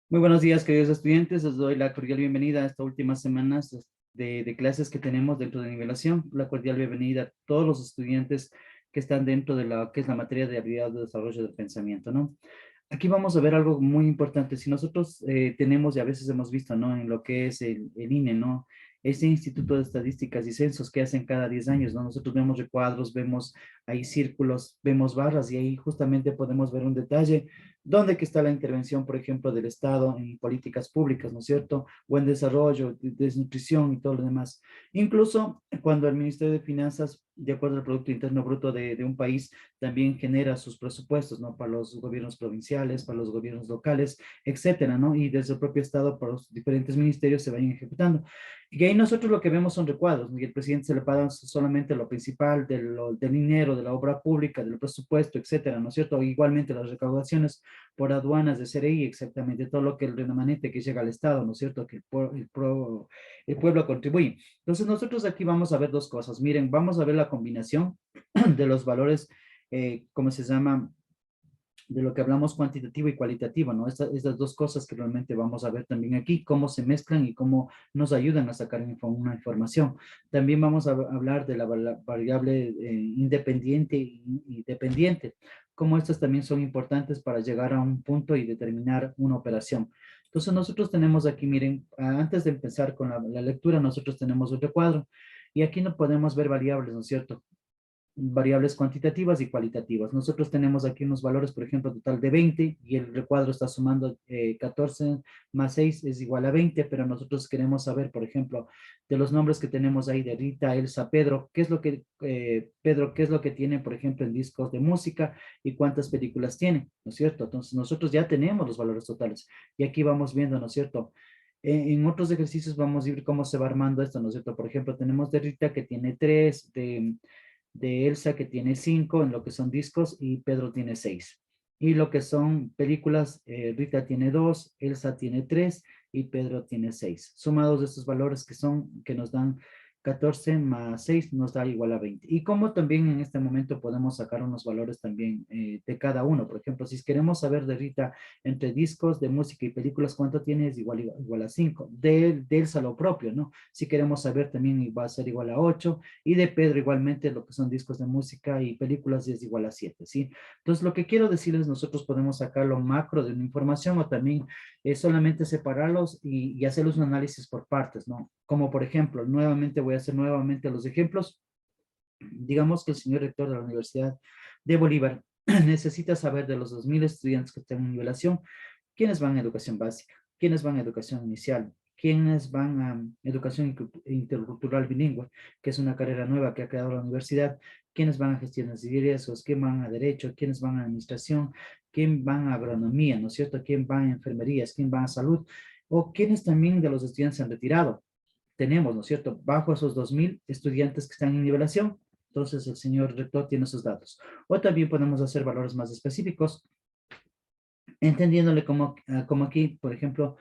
Muy buenos días, queridos estudiantes. Les doy la cordial bienvenida a estas últimas semanas de clases que tenemos dentro de nivelación. La cordial bienvenida a todos los estudiantes que están dentro de la que es la materia de habilidad de desarrollo del pensamiento, ¿no? Aquí vamos a ver algo muy importante. Si nosotros tenemos, y a veces hemos visto, ¿no? En lo que es el INE, ¿no? Ese Instituto de Estadísticas y Censos que hacen cada 10 años, ¿no? Nosotros vemos recuadros, vemos ahí círculos, vemos barras y ahí justamente podemos ver un detalle. ¿Dónde que está la intervención, por ejemplo, del Estado en políticas públicas, ¿no es cierto? O en desarrollo, desnutrición y todo lo demás. Incluso cuando el Ministerio de Finanzas, de acuerdo al Producto Interno Bruto de un país, también genera sus presupuestos, ¿no? Para los gobiernos provinciales, para los gobiernos locales, etcétera, ¿no? Y desde el propio Estado, para los diferentes ministerios se vayan ejecutando. Y ahí nosotros lo que vemos son recuadros, ¿no? Y el presidente se le paga solamente lo principal del dinero, de la obra pública, del presupuesto, etcétera, ¿no es cierto? Igualmente las recaudaciones por aduanas de CRI, exactamente todo lo que el remanente que llega al Estado, ¿no es cierto? Que el pueblo contribuye. Entonces nosotros aquí vamos a ver dos cosas. Miren, vamos a ver la combinación de los valores, ¿cómo se llama? De lo que hablamos cuantitativo y cualitativo, ¿no? Estas dos cosas que realmente vamos a ver también aquí, cómo se mezclan y cómo nos ayudan a sacar una información. También vamos a hablar de la variable independiente y dependiente, cómo estas también son importantes para llegar a un punto y determinar una operación. Entonces nosotros tenemos aquí, miren, antes de empezar con la lectura, nosotros tenemos otro cuadro y aquí no podemos ver variables, ¿no es cierto? Variables cuantitativas y cualitativas. Nosotros tenemos aquí unos valores, por ejemplo, total de 20 y el recuadro está sumando 14 más 6 es igual a 20, pero nosotros queremos saber, por ejemplo, de los nombres que tenemos ahí de Rita, Elsa, Pedro, Pedro, qué es lo que tiene, por ejemplo, en discos de música y cuántas películas tiene, ¿no es cierto? Entonces, nosotros ya tenemos los valores totales y aquí vamos viendo, ¿no es cierto? En otros ejercicios vamos a ver cómo se va armando esto, ¿no es cierto? Por ejemplo, tenemos de Rita que tiene 3, de Elsa que tiene 5 en lo que son discos y Pedro tiene 6. Y lo que son películas, Rita tiene 2, Elsa tiene 3 y Pedro tiene 6. Sumados estos valores que nos dan 14 más 6 nos da igual a 20. Y como también en este momento podemos sacar unos valores también de cada uno. Por ejemplo, si queremos saber de Rita entre discos de música y películas, ¿cuánto tiene? Es igual a 5. De Elsa lo propio, ¿no? Si queremos saber también va a ser igual a 8 y de Pedro igualmente lo que son discos de música y películas es igual a 7, ¿sí? Entonces lo que quiero decirles, nosotros podemos sacar lo macro de una información o también solamente separarlos y hacerlos un análisis por partes, ¿no? Como por ejemplo, nuevamente voy a hacer nuevamente los ejemplos. Digamos que el señor rector de la Universidad de Bolívar necesita saber de los 2.000 estudiantes que están en nivelación, quiénes van a educación básica, quiénes van a educación inicial, quiénes van a educación intercultural bilingüe, que es una carrera nueva que ha creado la universidad, quiénes van a gestiones de riesgos, quiénes van a derecho, quiénes van a administración, quién van a agronomía, ¿no es cierto? ¿Quién va a enfermerías, quién va a salud? O quiénes también de los estudiantes se han retirado. Tenemos, ¿no es cierto? Bajo esos 2.000 estudiantes que están en nivelación, entonces el señor rector tiene esos datos. O también podemos hacer valores más específicos entendiéndole como aquí, por ejemplo,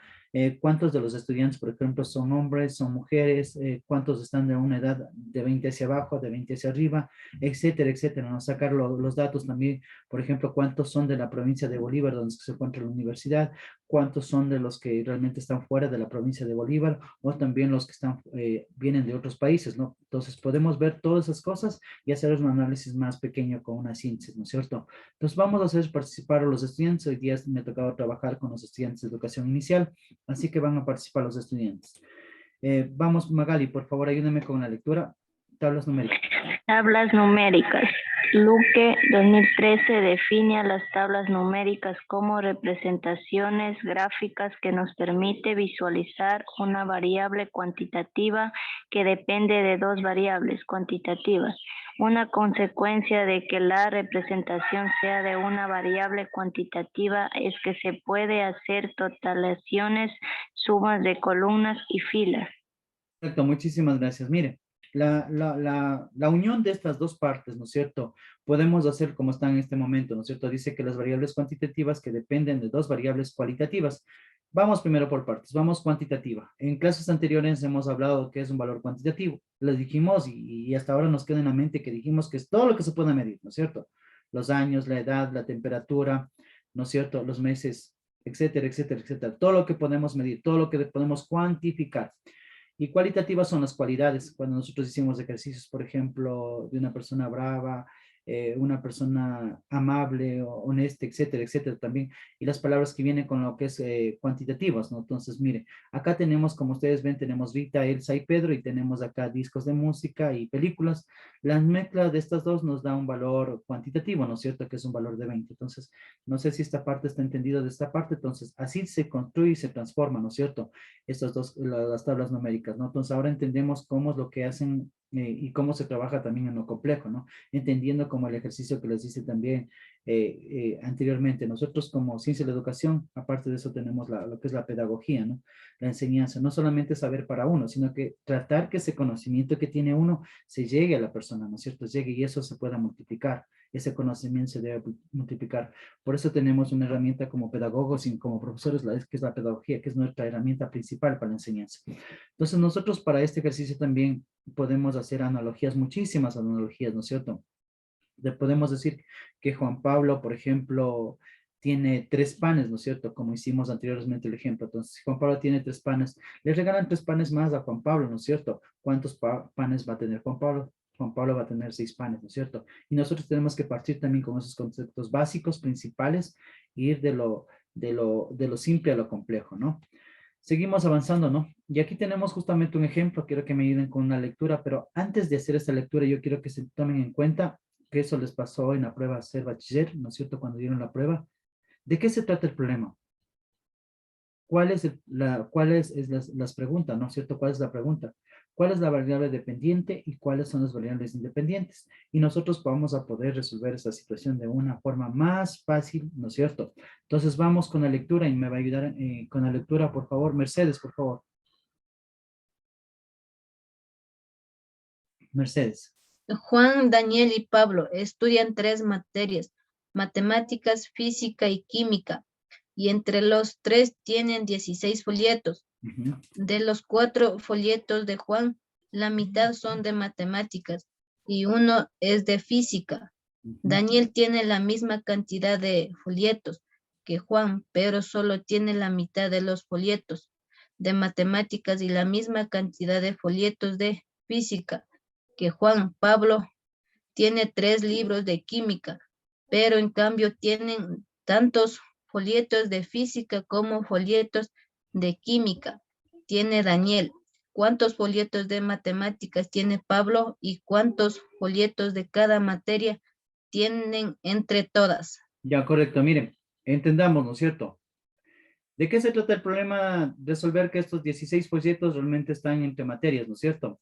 cuántos de los estudiantes, por ejemplo, son hombres, son mujeres, cuántos están de una edad de 20 hacia abajo, de 20 hacia arriba, etcétera, etcétera, ¿no? Sacar los datos también, por ejemplo, cuántos son de la provincia de Bolívar, donde se encuentra la universidad, cuántos son de los que realmente están fuera de la provincia de Bolívar, o también los que están, vienen de otros países, ¿no? Entonces podemos ver todas esas cosas y hacer un análisis más pequeño con una síntesis, ¿no es cierto? Entonces vamos a hacer participar a los estudiantes. Hoy día me ha tocado trabajar con los estudiantes de educación inicial, así que van a participar los estudiantes. Vamos, Magali, por favor, ayúdame con la lectura. Tablas numéricas. Tablas numéricas. Luque 2013 define a las tablas numéricas como representaciones gráficas que nos permite visualizar una variable cuantitativa que depende de dos variables cuantitativas. Una consecuencia de que la representación sea de una variable cuantitativa es que se puede hacer totalizaciones, sumas de columnas y filas. Perfecto, muchísimas gracias. Mire, la unión de estas dos partes, ¿no es cierto? Podemos hacer como está en este momento, ¿no es cierto? Dice que las variables cuantitativas que dependen de dos variables cualitativas. Vamos primero por partes, vamos cuantitativa. En clases anteriores hemos hablado que es un valor cuantitativo. Les dijimos y hasta ahora nos queda en la mente que dijimos que es todo lo que se puede medir, ¿no es cierto? Los años, la edad, la temperatura, ¿no es cierto? Los meses, etcétera, etcétera, etcétera. Todo lo que podemos medir, todo lo que podemos cuantificar. Y cualitativas son las cualidades. Cuando nosotros hicimos ejercicios, por ejemplo, de una persona brava, una persona amable, honesta, etcétera, etcétera, también. Y las palabras que vienen con lo que es cuantitativas, ¿no? Entonces, mire, acá tenemos, como ustedes ven, tenemos Rita, Elsa y Pedro, y tenemos acá discos de música y películas. La mezcla de estas dos nos da un valor cuantitativo, ¿no es cierto? Que es un valor de 20. Entonces, no sé si esta parte está entendida de esta parte. Entonces, así se construye y se transforma, ¿no es cierto? Estas dos, las tablas numéricas, ¿no? Entonces, ahora entendemos cómo es lo que hacen y cómo se trabaja también en lo complejo, ¿no? Entendiendo como el ejercicio que les hice también anteriormente. Nosotros como ciencia de la educación, aparte de eso tenemos lo que es la pedagogía, ¿no? La enseñanza, no solamente saber para uno, sino que tratar que ese conocimiento que tiene uno se llegue a la persona, ¿no es cierto? Llegue y eso se pueda multiplicar, ese conocimiento se debe multiplicar. Por eso tenemos una herramienta como pedagogos y como profesores, que es la pedagogía, que es nuestra herramienta principal para la enseñanza. Entonces nosotros para este ejercicio también podemos hacer analogías, muchísimas analogías, ¿no es cierto? Podemos decir que Juan Pablo, por ejemplo, tiene 3 panes, ¿no es cierto? Como hicimos anteriormente el ejemplo. Entonces, si Juan Pablo tiene 3 panes, le regalan 3 panes más a Juan Pablo, ¿no es cierto? ¿Cuántos panes va a tener Juan Pablo? Juan Pablo va a tener 6 panes, ¿no es cierto? Y nosotros tenemos que partir también con esos conceptos básicos, principales, e ir de lo simple a lo complejo, ¿no? Seguimos avanzando, ¿no? Y aquí tenemos justamente un ejemplo, quiero que me ayuden con una lectura, pero antes de hacer esta lectura, yo quiero que se tomen en cuenta que eso les pasó en la prueba ser bachiller, ¿no es cierto? Cuando dieron la prueba. ¿De qué se trata el problema? ¿Cuál es las preguntas, ¿no es cierto? ¿Cuál es la pregunta? ¿Cuál es la variable dependiente y cuáles son las variables independientes? Y nosotros vamos a poder resolver esa situación de una forma más fácil, ¿no es cierto? Entonces vamos con la lectura y me va a ayudar con la lectura, por favor. Mercedes, por favor. Mercedes. Juan, Daniel y Pablo estudian 3 materias, matemáticas, física y química, y entre los 3 tienen 16 folletos. Ujú. De los 4 folletos de Juan, la mitad son de matemáticas y uno es de física. Ujú. Daniel tiene la misma cantidad de folletos que Juan, pero solo tiene la mitad de los folletos de matemáticas y la misma cantidad de folletos de física que Juan. Pablo tiene 3 libros de química, pero en cambio tienen tantos folletos de física como folletos de química. Tiene Daniel. ¿Cuántos folletos de matemáticas tiene Pablo y cuántos folletos de cada materia tienen entre todas? Ya, correcto. Miren, entendamos, ¿no es cierto? ¿De qué se trata el problema? Resolver que estos 16 folletos realmente están entre materias, ¿no es cierto?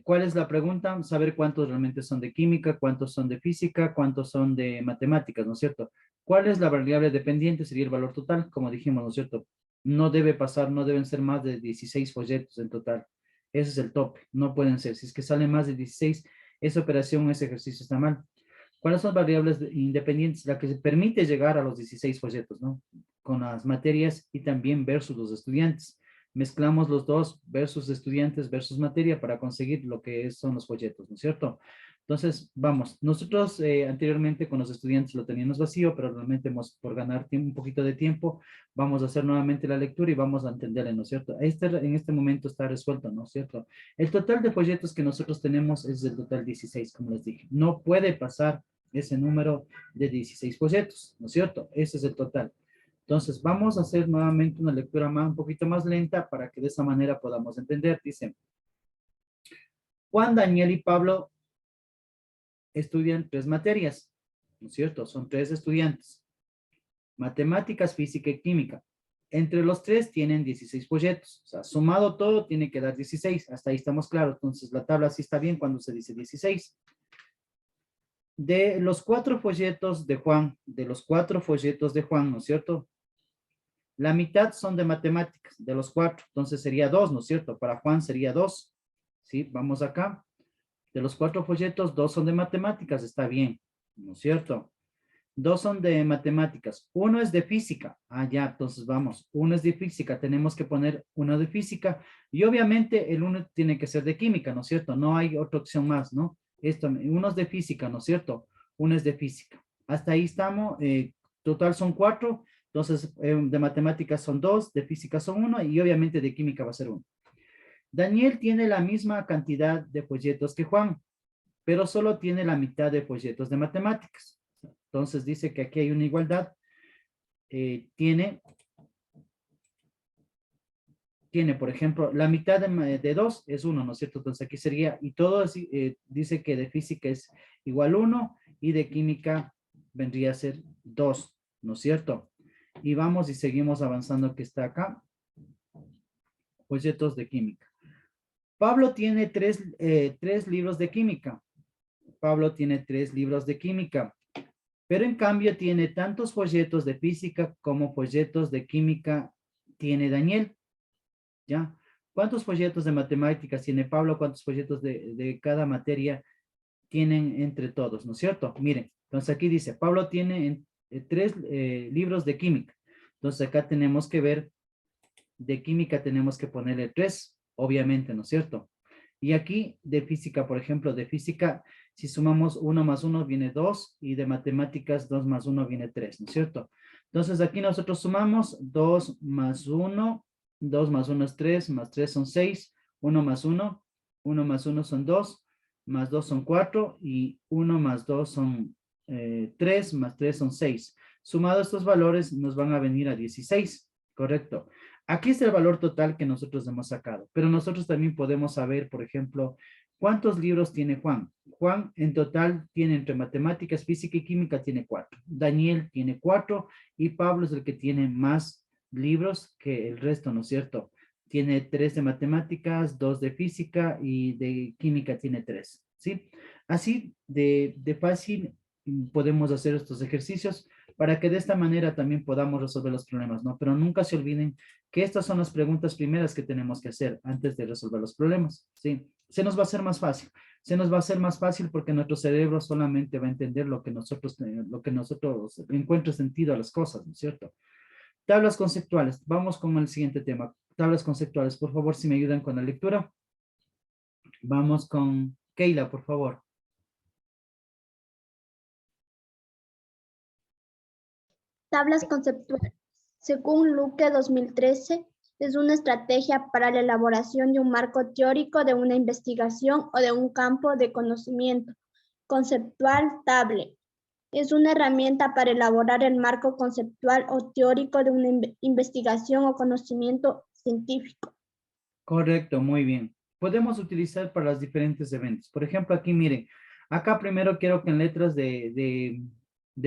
¿Cuál es la pregunta? Saber cuántos realmente son de química, cuántos son de física, cuántos son de matemáticas, ¿no es cierto? ¿Cuál es la variable dependiente? Sería el valor total, como dijimos, ¿no es cierto? No debe pasar, no deben ser más de 16 folletos en total. Ese es el tope, no pueden ser. Si es que sale más de 16, esa operación, ese ejercicio está mal. ¿Cuáles son variables independientes? La que se permite llegar a los 16 folletos, ¿no? Con las materias y también versus los estudiantes. Mezclamos los dos versus estudiantes versus materia para conseguir lo que son los folletos, ¿no es cierto? Entonces, vamos, nosotros anteriormente con los estudiantes lo teníamos vacío, pero realmente por ganar un poquito de tiempo, vamos a hacer nuevamente la lectura y vamos a entenderle, ¿no es cierto? En este momento está resuelto, ¿no es cierto? El total de folletos que nosotros tenemos es el total 16, como les dije. No puede pasar ese número de 16 folletos, ¿no es cierto? Ese es el total. Entonces, vamos a hacer nuevamente una lectura un poquito más lenta para que de esa manera podamos entender. Dice, Juan, Daniel y Pablo estudian 3 materias, ¿no es cierto? Son 3 estudiantes. Matemáticas, física y química. Entre los 3 tienen 16 folletos. O sea, sumado todo tiene que dar 16. Hasta ahí estamos claros. Entonces, la tabla sí está bien cuando se dice 16. De los 4 folletos de Juan, ¿no es cierto? La mitad son de matemáticas, de los 4. Entonces sería 2, ¿no es cierto? Para Juan sería 2. ¿Sí? Vamos acá. De los 4 folletos, 2 son de matemáticas. Está bien, ¿no es cierto? 2 son de matemáticas. Uno es de física. Ah, ya, entonces vamos. Uno es de física. Tenemos que poner uno de física. Y obviamente el uno tiene que ser de química, ¿no es cierto? No hay otra opción más, ¿no? Uno es de física, ¿no es cierto? Uno es de física. Hasta ahí estamos. Total son 4. Entonces, de matemáticas son 2, de física son 1 y obviamente de química va a ser 1. Daniel tiene la misma cantidad de folletos que Juan, pero solo tiene la mitad de folletos de matemáticas. Entonces dice que aquí hay una igualdad. Tiene, por ejemplo, la mitad de 2 es 1, ¿no es cierto? Entonces aquí sería, y todo dice que de física es igual 1 y de química vendría a ser 2, ¿no es cierto? Y vamos y seguimos avanzando que está acá. Folletos de química. Pablo tiene tres libros de química. Pablo tiene 3 libros de química, pero en cambio tiene tantos folletos de física como folletos de química tiene Daniel. ¿Ya? ¿Cuántos folletos de matemáticas tiene Pablo? ¿Cuántos folletos de cada materia tienen entre todos? ¿No es cierto? Miren, entonces aquí dice, Pablo tiene 3 libros de química. Entonces acá tenemos que ver, de química tenemos que ponerle 3, obviamente, ¿no es cierto? Y aquí de física, por ejemplo, de física, si sumamos 1 más 1 viene 2 y de matemáticas 2 más 1 viene 3, ¿no es cierto? Entonces aquí nosotros sumamos 2 más 1, 2 más 1 es 3, más 3 son 6, 1 más 1, 1 más 1 son 2, más 2 son 4 y 1 más 2 son 3, más 3 son 6. Sumados estos valores nos van a venir a 16, ¿correcto? Aquí está el valor total que nosotros hemos sacado, pero nosotros también podemos saber, por ejemplo, ¿cuántos libros tiene Juan? Juan en total tiene entre matemáticas, física y química tiene 4. Daniel tiene 4 y Pablo es el que tiene más libros que el resto, ¿no es cierto? Tiene 3 de matemáticas, 2 de física y de química tiene 3, ¿sí? Así de fácil podemos hacer estos ejercicios para que de esta manera también podamos resolver los problemas, ¿no? Pero nunca se olviden que estas son las preguntas primeras que tenemos que hacer antes de resolver los problemas, ¿sí? Se nos va a hacer más fácil. Se nos va a hacer más fácil porque nuestro cerebro solamente va a entender lo que nosotros encuentre sentido a las cosas, ¿no es cierto? Tablas conceptuales. Vamos con el siguiente tema. Tablas conceptuales. Por favor, si me ayudan con la lectura. Vamos con Keila, por favor. Tablas conceptuales. Según Luque 2013, es una estrategia para la elaboración de un marco teórico de una investigación o de un campo de conocimiento. Conceptual table. Es una herramienta para elaborar el marco conceptual o teórico de una investigación o conocimiento científico. Correcto, muy bien. Podemos utilizar para los diferentes eventos. Por ejemplo, aquí miren, acá primero quiero que en letras de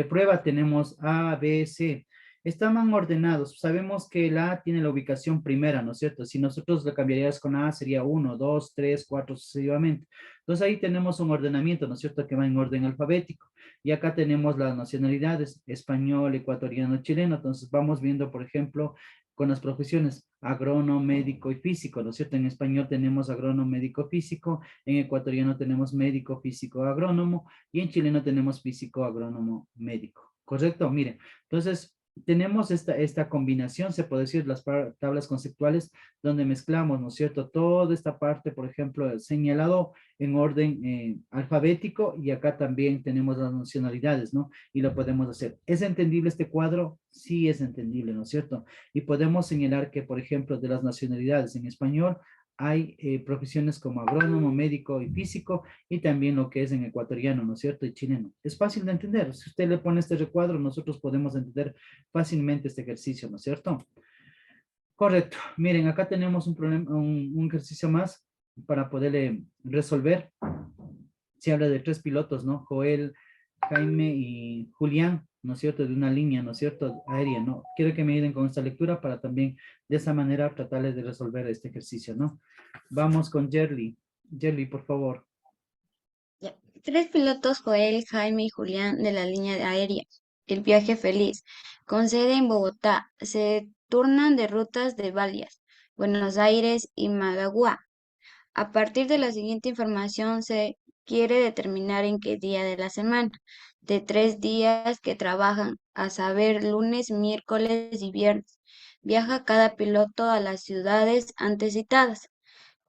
prueba tenemos A, B, C. Estaban ordenados. Sabemos que el A tiene la ubicación primera, ¿no es cierto? Si nosotros lo cambiaríamos con A, sería 1, 2, 3, 4, sucesivamente. Entonces ahí tenemos un ordenamiento, ¿no es cierto? Que va en orden alfabético. Y acá tenemos las nacionalidades, español, ecuatoriano, chileno. Entonces vamos viendo, por ejemplo, con las profesiones agrónomo, médico y físico, ¿no es cierto? En español tenemos agrónomo, médico, físico, en ecuatoriano tenemos médico, físico, agrónomo y en chileno tenemos físico, agrónomo, médico, ¿correcto? Miren, entonces tenemos esta combinación, se puede decir, las tablas conceptuales donde mezclamos, ¿no es cierto? Toda esta parte, por ejemplo, señalado en orden alfabético y acá también tenemos las nacionalidades, ¿no? Y lo podemos hacer. ¿Es entendible este cuadro? Sí es entendible, ¿no es cierto? Y podemos señalar que, por ejemplo, de las nacionalidades en español, hay profesiones como agrónomo, médico y físico, y también lo que es en ecuatoriano, ¿no es cierto? Y chileno. Es fácil de entender. Si usted le pone este recuadro, nosotros podemos entender fácilmente este ejercicio, ¿no es cierto? Correcto. Miren, acá tenemos un problema, un ejercicio más para poderle resolver. Se habla de 3 pilotos, ¿no? Joel, Jaime y Julián, ¿no es cierto? De una línea, ¿no es cierto? Aérea, ¿no? Quiero que me ayuden con esta lectura para también de esa manera tratarles de resolver este ejercicio, ¿no? Vamos con Jerly. Jerly, por favor. Ya. 3 pilotos, Joel, Jaime y Julián, de la línea aérea El Viaje Feliz, con sede en Bogotá, se turnan de rutas de Balias, Buenos Aires y Managua. A partir de la siguiente información se quiere determinar en qué día de la semana, de 3 días que trabajan, a saber, lunes, miércoles y viernes, viaja cada piloto a las ciudades antes citadas.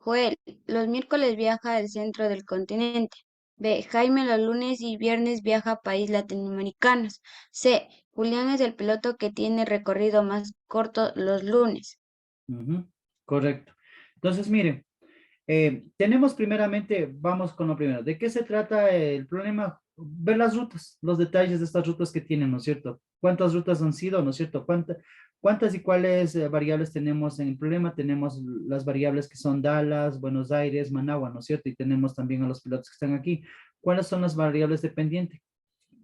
Joel, los miércoles viaja al centro del continente. B. Jaime los lunes y viernes viaja a países latinoamericanos. C. Julián es el piloto que tiene recorrido más corto los lunes. Ujú, correcto. Entonces, miren, tenemos primeramente, vamos con lo primero. ¿De qué se trata el problema? Ver las rutas, los detalles de estas rutas que tienen, ¿no es cierto? ¿Cuántas rutas han sido, ¿no es cierto? ¿Cuántas y cuáles variables tenemos en el problema? Tenemos las variables que son Dallas, Buenos Aires, Managua, ¿no es cierto? Y tenemos también a los pilotos que están aquí. ¿Cuáles son las variables dependientes?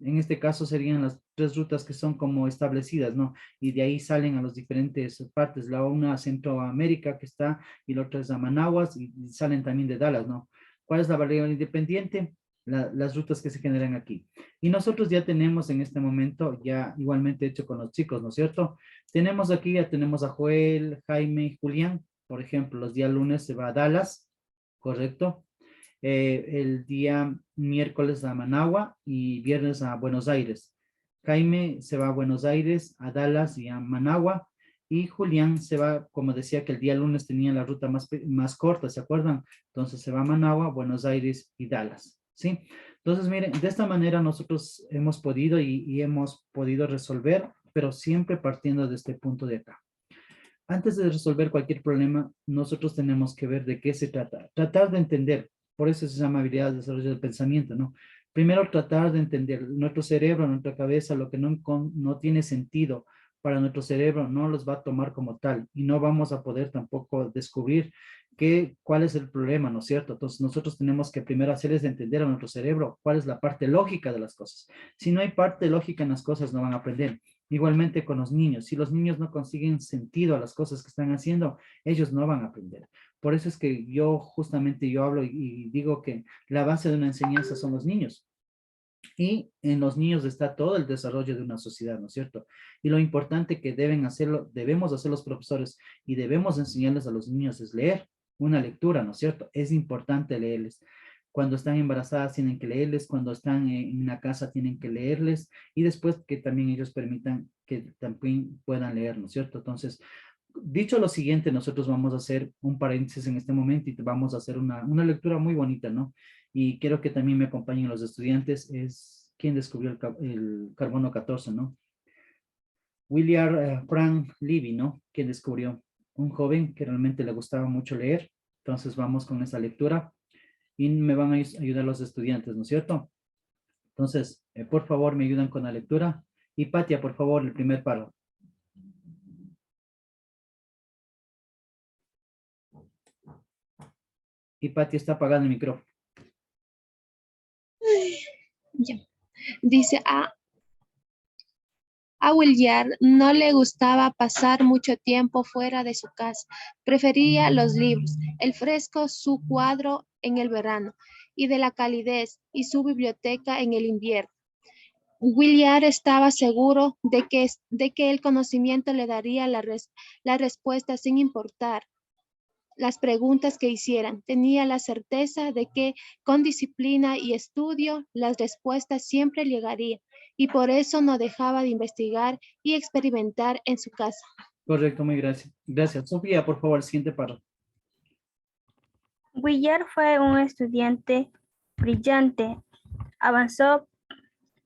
En este caso serían las tres rutas que son como establecidas, ¿no? Y de ahí salen a las diferentes partes, la una a Centroamérica que está y la otra es a Managuas y salen también de Dallas, ¿no? ¿Cuál es la variable independiente? Las rutas que se generan aquí. Y nosotros ya tenemos en este momento, ya igualmente hecho con los chicos, ¿no es cierto? Tenemos aquí, ya tenemos a Joel, Jaime y Julián. Por ejemplo, los días lunes se va a Dallas, ¿correcto? El día miércoles a Managua y viernes a Buenos Aires. Jaime se va a Buenos Aires, a Dallas y a Managua. Y Julián se va, como decía que el día lunes tenía la ruta más corta, ¿se acuerdan? Entonces se va a Managua, Buenos Aires y Dallas, ¿sí? Entonces, miren, de esta manera nosotros hemos podido y hemos podido resolver, pero siempre partiendo de este punto de acá. Antes de resolver cualquier problema, nosotros tenemos que ver de qué se trata. Tratar de entender, por eso se llama habilidad de desarrollo del pensamiento, ¿no? Primero tratar de entender nuestro cerebro, nuestra cabeza, lo que no tiene sentido para nuestro cerebro, no los va a tomar como tal y no vamos a poder tampoco descubrir cuál es el problema, ¿no es cierto? Entonces nosotros tenemos que primero hacerles entender a nuestro cerebro cuál es la parte lógica de las cosas. Si no hay parte lógica en las cosas, no van a aprender. Igualmente con los niños, si los niños no consiguen sentido a las cosas que están haciendo, ellos no van a aprender. Por eso es que yo hablo y digo que la base de una enseñanza son los niños. Y en los niños está todo el desarrollo de una sociedad, ¿no es cierto? Y lo importante que debemos hacer los profesores y debemos enseñarles a los niños es leer, una lectura, ¿no es cierto? Es importante leerles. Cuando están embarazadas tienen que leerles, cuando están en una casa tienen que leerles y después que también ellos permitan que también puedan leer, ¿no es cierto? Entonces, dicho lo siguiente, nosotros vamos a hacer un paréntesis en este momento y vamos a hacer una lectura muy bonita, ¿no? Y quiero que también me acompañen los estudiantes, es quien descubrió el carbono 14, ¿no? William Frank Levy, ¿no? Quien descubrió un joven que realmente le gustaba mucho leer. Entonces vamos con esa lectura y me van a ayudar los estudiantes, ¿no es cierto? Entonces, por favor, me ayudan con la lectura. Y Patia, por favor, el primer párrafo. Y Patia está apagando el micrófono. Ya. Dice, a William no le gustaba pasar mucho tiempo fuera de su casa. Prefería los libros, el fresco, su cuadro en el verano y de la calidez y su biblioteca en el invierno. William estaba seguro de que el conocimiento le daría la respuesta sin importar las preguntas que hicieran. Tenía la certeza de que con disciplina y estudio las respuestas siempre llegarían y por eso no dejaba de investigar y experimentar en su casa. Correcto, muy gracias. Gracias. Sofía, por favor, el siguiente párrafo. Willard fue un estudiante brillante, avanzó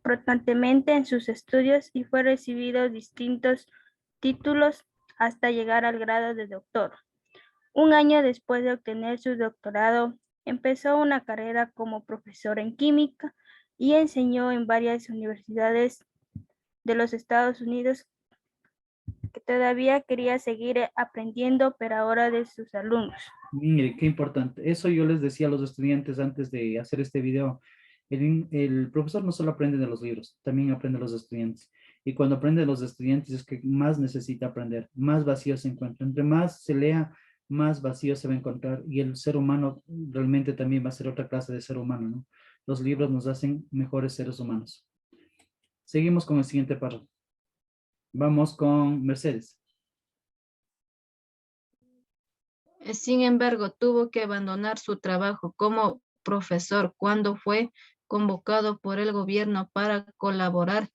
constantemente en sus estudios y fue recibido distintos títulos hasta llegar al grado de doctor. Un año después de obtener su doctorado, empezó una carrera como profesor en química y enseñó en varias universidades de los Estados Unidos que todavía quería seguir aprendiendo, pero ahora de sus alumnos. Mire, qué importante. Eso yo les decía a los estudiantes antes de hacer este video. El profesor no solo aprende de los libros, también aprende de los estudiantes. Y cuando aprende de los estudiantes es que más necesita aprender, más vacío se encuentra. Entre más se lea, más vacío se va a encontrar. Y el ser humano realmente también va a ser otra clase de ser humano, ¿no? Los libros nos hacen mejores seres humanos. Seguimos con el siguiente párrafo. Vamos con Mercedes. Sin embargo, tuvo que abandonar su trabajo como profesor cuando fue convocado por el gobierno para colaborar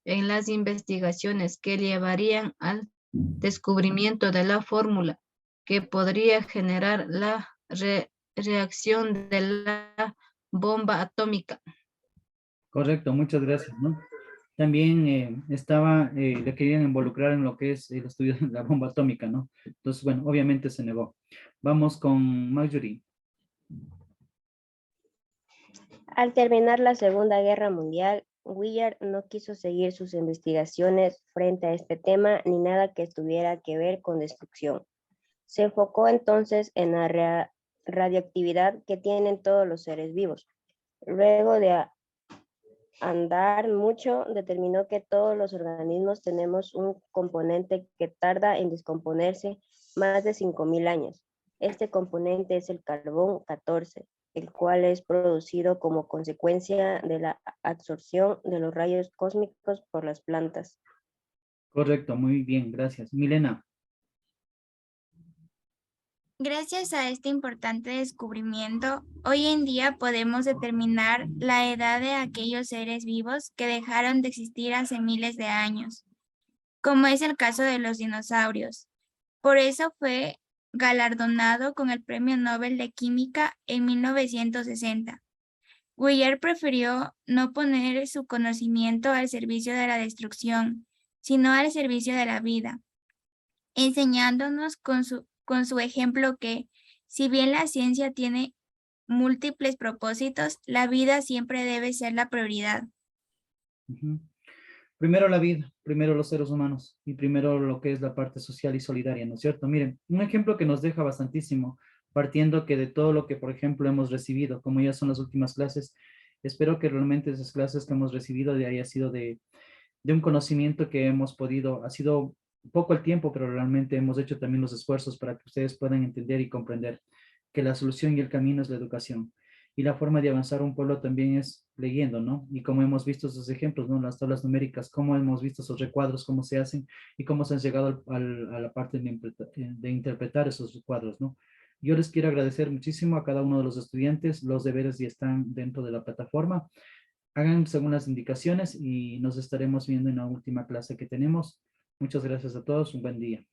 en las investigaciones que llevarían al descubrimiento de la fórmula que podría generar la reacción de la bomba atómica. Correcto, muchas gracias, ¿no? También le querían involucrar en lo que es el estudio de la bomba atómica, ¿no? Entonces, bueno, obviamente se negó. Vamos con Marjorie. Al terminar la Segunda Guerra Mundial, Willard no quiso seguir sus investigaciones frente a este tema ni nada que tuviera que ver con destrucción. Se enfocó entonces en la radioactividad que tienen todos los seres vivos. Luego de andar mucho, determinó que todos los organismos tenemos un componente que tarda en descomponerse más de 5.000 años. Este componente es el carbón 14, el cual es producido como consecuencia de la absorción de los rayos cósmicos por las plantas. Correcto, muy bien, gracias. Milena. Gracias a este importante descubrimiento, hoy en día podemos determinar la edad de aquellos seres vivos que dejaron de existir hace miles de años, como es el caso de los dinosaurios. Por eso fue galardonado con el Premio Nobel de Química en 1960. Willard prefirió no poner su conocimiento al servicio de la destrucción, sino al servicio de la vida, enseñándonos con su ejemplo que, si bien la ciencia tiene múltiples propósitos, la vida siempre debe ser la prioridad. Ujú. Primero la vida, primero los seres humanos y primero lo que es la parte social y solidaria, ¿no es cierto? Miren, un ejemplo que nos deja bastantísimo, partiendo que de todo lo que, por ejemplo, hemos recibido, como ya son las últimas clases, espero que realmente esas clases que hemos recibido de haya sido de un conocimiento que hemos podido, ha sido poco el tiempo, pero realmente hemos hecho también los esfuerzos para que ustedes puedan entender y comprender que la solución y el camino es la educación. Y la forma de avanzar un pueblo también es leyendo, ¿no? Y como hemos visto esos ejemplos, ¿no? Las tablas numéricas, cómo hemos visto esos recuadros, cómo se hacen y cómo se han llegado a la parte de interpretar esos recuadros, ¿no? Yo les quiero agradecer muchísimo a cada uno de los estudiantes. Los deberes ya están dentro de la plataforma. Hagan según las indicaciones y nos estaremos viendo en la última clase que tenemos. Muchas gracias a todos. Un buen día.